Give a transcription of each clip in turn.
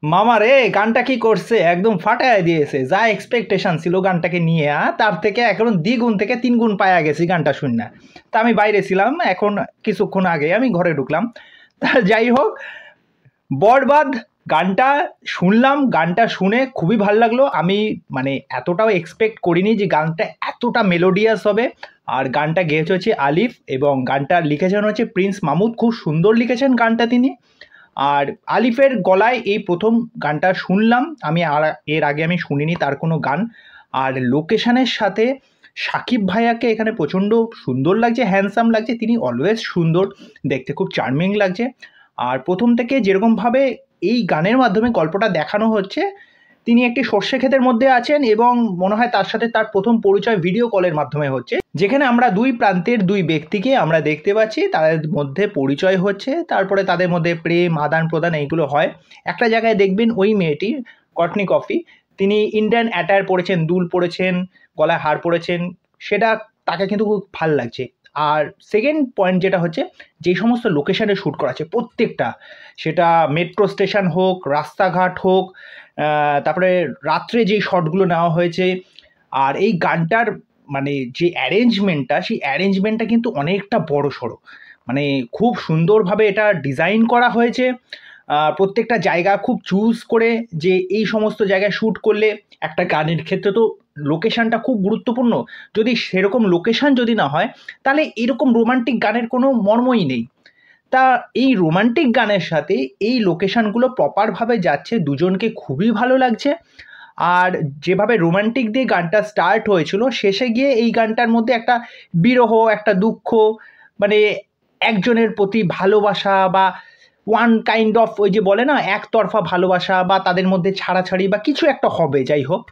মামা রে গানটা কি করছে, একদম ফাটায় দিয়েছে। যা এক্সপেকটেশন ছিল গানটাকে নিয়ে তার থেকে এখন দ্বিগুণ থেকে তিনগুণ পায়া গেছি গানটা শুনে। তা আমি বাইরে ছিলাম, এখন কিছুক্ষণ আগে আমি ঘরে ঢুকলাম। তা যাই হোক, বরবাদ গানটা শুনলাম, গানটা শুনে খুবই ভাল লাগলো। আমি মানে এতটাও এক্সপেক্ট করিনি যে গানটা এতটা মেলোডিয়াস হবে। আর গানটা গেয়েছে হচ্ছে আলিফ, এবং গানটা লিখেছেন হচ্ছে প্রিন্স মামুদ। খুব সুন্দর লিখেছেন গানটা তিনি। আর আলিফের গলায় এই প্রথম গানটা শুনলাম আমি, আর এর আগে আমি শুনিনি তার কোনো গান। আর লোকেশনের সাথে সাকিব ভাইয়াকে এখানে প্রচণ্ড সুন্দর লাগছে, হ্যান্ডসাম লাগছে, তিনি অলওয়েজ সুন্দর, দেখতে খুব চার্মিং লাগছে। আর প্রথম থেকে যেরকমভাবে এই গানের মাধ্যমে গল্পটা দেখানো হচ্ছে, তিনি একটি সর্ষে ক্ষেতের মধ্যে আছেন এবং মনে হয় তার সাথে তার প্রথম পরিচয় ভিডিও কলের মাধ্যমে হচ্ছে, যেখানে আমরা দুই প্রান্তের দুই ব্যক্তিকে আমরা দেখতে পাচ্ছি, তাদের মধ্যে পরিচয় হচ্ছে, তারপরে তাদের মধ্যে প্রেম আদান প্রদান এইগুলো হয়। একটা জায়গায় দেখবেন ওই মেয়েটি, কটনি কফি, তিনি ইন্ডিয়ান অ্যাটায়ার পরেছেন, দুল পরেছেন, গলায় হার পরেছেন, সেটা তাকে কিন্তু খুব ভাল লাগছে। আর সেকেন্ড পয়েন্ট যেটা হচ্ছে, যেই সমস্ত লোকেশানে শ্যুট করা আছে প্রত্যেকটা, সেটা মেট্রো স্টেশন হোক, রাস্তাঘাট হোক, তারপরে রাত্রে যেই শটগুলো নেওয়া হয়েছে, আর এই গানটার মানে যে অ্যারেঞ্জমেন্টটা, সেই অ্যারেঞ্জমেন্টটা কিন্তু অনেকটা বড়সড়। মানে খুব সুন্দরভাবে এটা ডিজাইন করা হয়েছে। প্রত্যেকটা জায়গা খুব চুজ করে, যে এই সমস্ত জায়গায় শ্যুট করলে, একটা গানের ক্ষেত্রে তো লোকেশানটা খুব গুরুত্বপূর্ণ। যদি সেরকম লোকেশান যদি না হয়, তাহলে এরকম রোমান্টিক গানের কোনো মর্মই নেই। তা এই রোমান্টিক গানের সাথে এই লোকেশানগুলো প্রপারভাবে যাচ্ছে, দুজনকে খুবই ভালো লাগছে। আর যেভাবে রোমান্টিক দিয়ে গানটা স্টার্ট হয়েছিল, শেষে গিয়ে এই গানটার মধ্যে একটা বিরহ, একটা দুঃখ, মানে একজনের প্রতি ভালোবাসা, বা ওয়ান কাইন্ড অফ, ওই যে বলে না একতরফা ভালোবাসা, বা তাদের মধ্যে ছাড়াছাড়ি বা কিছু একটা হবে, যাই হোক।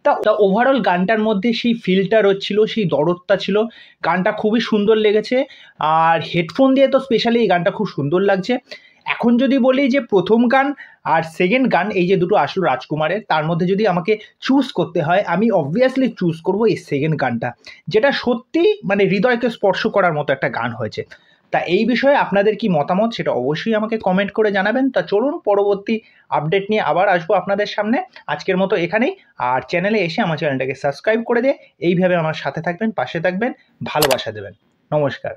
তা ওভারঅল গানটার মধ্যে সেই ফিলটা রচ্ছিল, সেই দরদটা ছিল। গানটা খুবই সুন্দর লেগেছে। আর হেডফোন দিয়ে তো স্পেশালি এই গানটা খুব সুন্দর লাগছে। এখন যদি বলি যে প্রথম গান আর সেকেন্ড গান, এই যে দুটো আসলো রাজকুমারের, তার মধ্যে যদি আমাকে চুজ করতে হয়, আমি অবভিয়াসলি চুজ করব এই সেকেন্ড গানটা, যেটা সত্যি মানে হৃদয়কে স্পর্শ করার মতো একটা গান হয়েছে। তা এই বিষয়ে আপনাদের কি মতামত, সেটা অবশ্যই আমাকে কমেন্ট করে জানাবেন। তা চলুন, পরবর্তী আপডেট নিয়ে আবার আসবো আপনাদের সামনে। আজকের মতো এখানেই। আর চ্যানেলে এসে আমার চ্যানেলটাকে সাবস্ক্রাইব করে দিয়ে এইভাবে আমার সাথে থাকবেন, পাশে থাকবেন, ভালোবাসা দেবেন। নমস্কার।